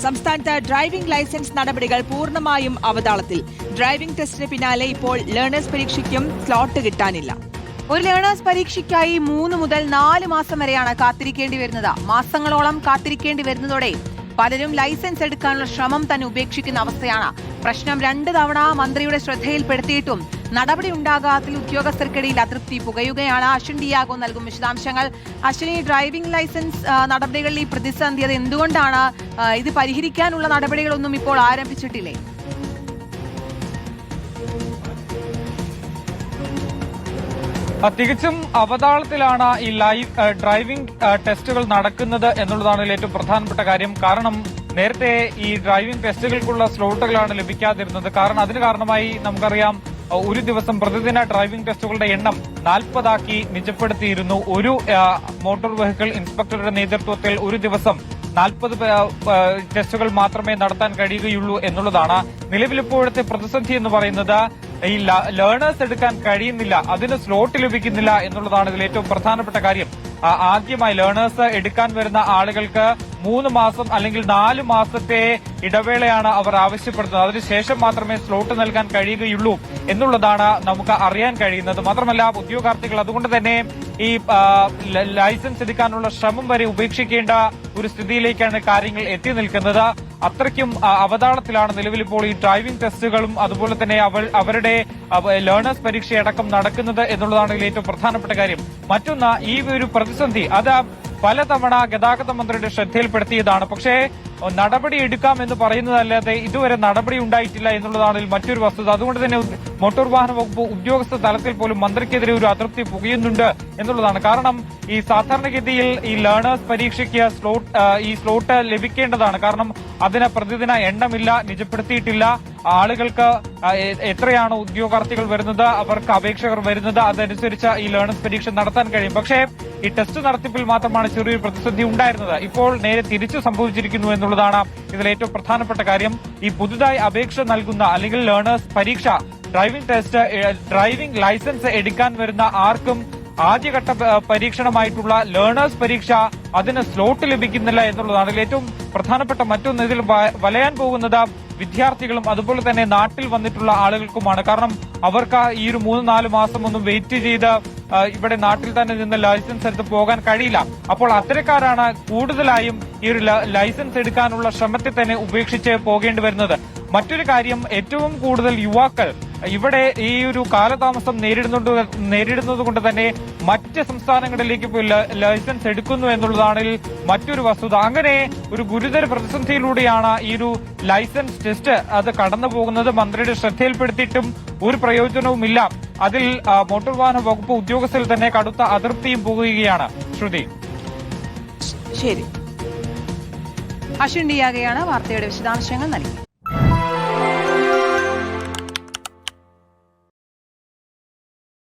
സംസ്ഥാനത്ത് driving licence നടപടികൾ പൂർണ്ണമായും അവതാളത്തിൽ. ഡ്രൈവിംഗ് ടെസ്റ്റിന് പിന്നാലെ ഇപ്പോൾ ലേണേഴ്സ് പരീക്ഷയ്ക്കും സ്ലോട്ട് കിട്ടാനില്ല. ഒരു ലേണേഴ്സ് പരീക്ഷയ്ക്കായി 3 മുതൽ 4 മാസം വരെയാണ് കാത്തിരിക്കേണ്ടി വരുന്നത്. മാസങ്ങളോളം കാത്തിരിക്കേണ്ടി വരുന്നതോടെ പലരും ലൈസൻസ് എടുക്കാനുള്ള ശ്രമം തന്നെ ഉപേക്ഷിക്കുന്ന അവസ്ഥയാണ്. പ്രശ്നം 2 തവണ മന്ത്രിയുടെ ശ്രദ്ധയിൽപ്പെടുത്തിയിട്ടും നടപടി ഉണ്ടാകാത്തിൽ ഉദ്യോഗസ്ഥർക്കിടയിൽ അതൃപ്തി പുകയുകയാണ്. അശ്വിൻ ഡിയാഗോ നൽകും വിശദാംശങ്ങൾ. അശ്വിനി, ഡ്രൈവിംഗ് ലൈസൻസ് നടപടികളിൽ ഈ പ്രതിസന്ധി അത് എന്തുകൊണ്ടാണ്? ഇത് പരിഹരിക്കാനുള്ള നടപടികളൊന്നും ഇപ്പോൾ ആരംഭിച്ചിട്ടില്ലേ? തികച്ചും അവതാളത്തിലാണ് ഈ ഡ്രൈവിംഗ് ടെസ്റ്റുകൾ നടക്കുന്നത് എന്നുള്ളതാണ് ഏറ്റവും പ്രധാനപ്പെട്ട കാര്യം. കാരണം നേരത്തെ ഈ ഡ്രൈവിംഗ് ടെസ്റ്റുകൾക്കുള്ള സ്ലോട്ടുകളാണ് ലഭിക്കാതിരുന്നത്. കാരണം അതിന് കാരണമായി നമുക്കറിയാം, ഒരു ദിവസം പ്രതിദിന ഡ്രൈവിംഗ് ടെസ്റ്റുകളുടെ എണ്ണം 40 നിജപ്പെടുത്തിയിരുന്നു. ഒരു മോട്ടോർ വെഹിക്കിൾ ഇൻസ്പെക്ടറുടെ നേതൃത്വത്തിൽ ഒരു ദിവസം 40 ടെസ്റ്റുകൾ മാത്രമേ നടത്താൻ കഴിയുകയുള്ളൂ എന്നുള്ളതാണ്. നിലവിലിപ്പോഴത്തെ പ്രതിസന്ധി എന്ന് പറയുന്നത് ഈ ലേണേഴ്സ് എടുക്കാൻ കഴിയുന്നില്ല, അതിന് സ്ലോട്ട് ലഭിക്കുന്നില്ല എന്നുള്ളതാണ് ഇതിൽ ഏറ്റവും പ്രധാനപ്പെട്ട കാര്യം. ആദ്യമായി ലേണേഴ്സ് എടുക്കാൻ വരുന്ന ആളുകൾക്ക് 3 മാസം അല്ലെങ്കിൽ 4 മാസത്തെ ഇടവേളയാണ് അവർ ആവശ്യപ്പെടുന്നത്. അതിനുശേഷം മാത്രമേ സ്ലോട്ട് നൽകാൻ കഴിയുകയുള്ളൂ എന്നുള്ളതാണ് നമുക്ക് അറിയാൻ കഴിയുന്നത്. മാത്രമല്ല, ഉദ്യോഗാർത്ഥികൾ അതുകൊണ്ട് തന്നെ ഈ ലൈസൻസ് എടുക്കാനുള്ള ശ്രമം വരെ ഉപേക്ഷിക്കേണ്ട ഒരു സ്ഥിതിയിലേക്കാണ് കാര്യങ്ങൾ എത്തി നിൽക്കുന്നത്. അത്രയ്ക്കും അവതാളത്തിലാണ് നിലവിലിപ്പോൾ ഈ ഡ്രൈവിംഗ് ടെസ്റ്റുകളും അതുപോലെ തന്നെ അവരുടെ ലേണേഴ്സ് പരീക്ഷയടക്കം നടക്കുന്നത് എന്നുള്ളതാണ് ഇതിൽ ഏറ്റവും പ്രധാനപ്പെട്ട കാര്യം. മറ്റൊന്ന്, ഈ ഒരു പ്രതിസന്ധി അത് പലതവണ ഗതാഗത മന്ത്രിയുടെ ശ്രദ്ധയിൽപ്പെടുത്തിയതാണ്. പക്ഷേ നടപടി എടുക്കാമെന്ന് പറയുന്നതല്ലാതെ ഇതുവരെ നടപടി ഉണ്ടായിട്ടില്ല എന്നുള്ളതാണ് മറ്റൊരു വസ്തുത. അതുകൊണ്ട് തന്നെ മോട്ടോർ വാഹന വകുപ്പ് ഉദ്യോഗസ്ഥ തലത്തിൽ പോലും മന്ത്രിക്കെതിരെ ഒരു അതൃപ്തി പുകയുന്നുണ്ട് എന്നുള്ളതാണ്. കാരണം ഈ സാധാരണഗതിയിൽ ഈ ലേണേഴ്സ് പരീക്ഷയ്ക്ക് സ്ലോട്ട് ലഭിക്കേണ്ടതാണ്. കാരണം അതിന് പ്രതിദിന എണ്ണമില്ല, നിജപ്പെടുത്തിയിട്ടില്ല. ആളുകൾക്ക് എത്രയാണ് ഉദ്യോഗാർത്ഥികൾ വരുന്നത്, അവർക്ക് അപേക്ഷകർ വരുന്നത്, അതനുസരിച്ച് ഈ ലേണേഴ്സ് പരീക്ഷ നടത്താൻ കഴിയും. പക്ഷേ ഈ ടെസ്റ്റ് നടത്തിപ്പിൽ മാത്രമാണ് ചെറിയൊരു പ്രതിസന്ധി ഉണ്ടായിരുന്നത്. ഇപ്പോൾ നേരെ തിരിച്ചു സംഭവിച്ചിരിക്കുന്നു എന്നുള്ളതാണ് ഇതിൽ ഏറ്റവും പ്രധാനപ്പെട്ട കാര്യം. ഈ പുതുതായി അപേക്ഷ നൽകുന്ന അല്ലെങ്കിൽ ലേണേഴ്സ് പരീക്ഷ, ഡ്രൈവിംഗ് ലൈസൻസ് എടുക്കാൻ വരുന്ന ആർക്കും ആദ്യഘട്ട പരീക്ഷണമായിട്ടുള്ള ലേണേഴ്സ് പരീക്ഷ അതിന് സ്ലോട്ട് ലഭിക്കുന്നില്ല എന്നുള്ളതാണ് ഇതിൽ ഏറ്റവും പ്രധാനപ്പെട്ട മറ്റൊന്ന്. ഇതിൽ വലയാൻ പോകുന്നത് വിദ്യാർത്ഥികളും അതുപോലെ തന്നെ നാട്ടിൽ വന്നിട്ടുള്ള ആളുകൾക്കുമാണ്. കാരണം അവർക്ക് ഈ ഒരു 3-4 മാസം ഒന്നും വെയിറ്റ് ചെയ്ത് ഇവിടെ നാട്ടിൽ തന്നെ നിന്ന് ലൈസൻസ് എടുത്ത് പോകാൻ കഴിയില്ല. അപ്പോൾ അത്തരക്കാരാണ് കൂടുതലായും ഈ ഒരു ലൈസൻസ് എടുക്കാനുള്ള ശ്രമത്തെ തന്നെ ഉപേക്ഷിച്ച് പോകേണ്ടി വരുന്നത്. മറ്റൊരു കാര്യം, ഏറ്റവും കൂടുതൽ യുവാക്കൾ ഇവിടെ ഈ ഒരു കാലതാമസം നേരിടുന്നത് കൊണ്ട് തന്നെ മറ്റ് സംസ്ഥാനങ്ങളിലേക്ക് പോയി ലൈസൻസ് എടുക്കുന്നു എന്നുള്ളതാണ് മറ്റൊരു വസ്തുത. അങ്ങനെ ഒരു ഗുരുതര പ്രതിസന്ധിയിലൂടെയാണ് ഈ ഒരു ലൈസൻസ് ടെസ്റ്റ് അത് കടന്നു പോകുന്നത്. മന്ത്രിയുടെ ശ്രദ്ധയിൽപ്പെടുത്തിയിട്ടും ഒരു പ്രയോജനവുമില്ല. അതിൽ മോട്ടോർ വാഹന വകുപ്പ് ഉദ്യോഗസ്ഥരിൽ തന്നെ കടുത്ത അതൃപ്തിയും പോകുകയാണ്. ശ്രുതി, ശരി. അശ്വിൻ ഡിയാഗയാണ് വാർത്തയുടെ വിശദാംശങ്ങൾ നൽകി.